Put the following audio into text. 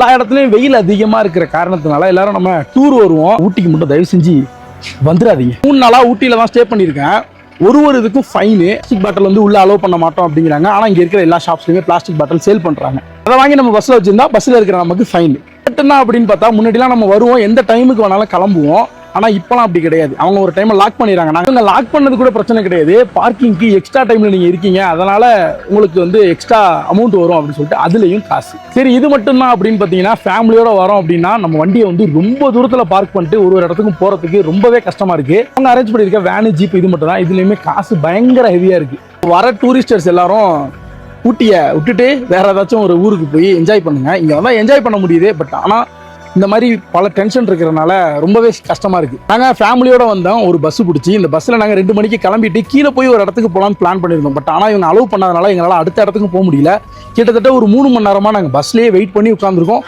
எல்லா இடத்துலையும் வெயில் அதிகமாக இருக்கிற காரணத்தினால எல்லாரும் நம்ம டூர் வருவோம். ஊட்டிக்கு மட்டும் தயவு செஞ்சு வந்துடாதீங்க. 3 நாளாக ஊட்டியில் தான் ஸ்டே பண்ணியிருக்கேன். ஒரு இதுக்கும் ஃபைனு. பிளாஸ்டிக் பாட்டில் வந்து உள்ள அலோவ் பண்ண மாட்டோம் அப்படிங்கிறாங்க. ஆனால் இங்கே இருக்கிற எல்லா ஷாப்ஸ்லையுமே பிளாஸ்டிக் பாட்டில் சேல் பண்ணுறாங்க. அதை வாங்கி நம்ம பஸ்ஸில் வச்சிருந்தா பஸ்ஸில் இருக்கிற நமக்கு ஃபைன். என்ன அப்படின்னு பார்த்தா முன்னாடிலாம் நம்ம வருவோம், எந்த டைமுக்கு வேணாலும் கிளம்புவோம். ஆனால் இப்போலாம் அப்படி கிடையாது. அவங்க ஒரு டைமை லாக் பண்ணிடுறாங்க. நாங்கள் லாக் பண்ணது கூட பிரச்சனை கிடையாது. பார்க்கிங்க்கு எக்ஸ்ட்ரா டைமில் நீங்கள் இருக்கீங்க, அதனால் உங்களுக்கு வந்து எக்ஸ்ட்ரா அமௌண்ட் வரும் அப்படின்னு சொல்லிட்டு அதுலேயும் காசு. சரி, இது மட்டும்தான் அப்படின்னு பார்த்தீங்கன்னா, ஃபேமிலியோட வரோம் அப்படின்னா நம்ம வண்டியை வந்து ரொம்ப தூரத்தில் பார்க் பண்ணிட்டு ஒரு இடத்துக்கும் போகிறதுக்கு ரொம்பவே கஷ்டமாக இருக்குது. அவங்க அரேஞ்ச் பண்ணியிருக்க வேனு, ஜீப் இது மட்டும் தான். இதுலேயுமே காசு பயங்கர ஹெவியாக இருக்குது. வர டூரிஸ்டர்ஸ் எல்லாரும் ஊட்டியை விட்டுட்டு வேற ஏதாச்சும் ஒரு ஊருக்கு போய் என்ஜாய் பண்ணுங்க. இங்கே வந்தால் என்ஜாய் பண்ண முடியுது, பட் ஆனால் இந்த மாதிரி பல டென்ஷன் இருக்கிறதுனால ரொம்பவே கஷ்டமாக இருக்குது. நாங்கள் ஃபேமிலியோட வந்தோம், ஒரு பஸ் பிடிச்சி. இந்த பஸ்ஸில் நாங்கள் 2 மணிக்கு கிளம்பிட்டு கீழே போய் ஒரு இடத்துக்கு போகலான்னு பிளான் பண்ணியிருந்தோம். பட் ஆனால் இவங்க அலோவ் பண்ணாதனால எங்களால் அடுத்த இடத்துக்கு போக முடியல. கிட்டத்தட்ட ஒரு 3 மணி நேரமாக நாங்கள் பஸ்லேயே வெயிட் பண்ணி உட்காந்துருக்கோம்.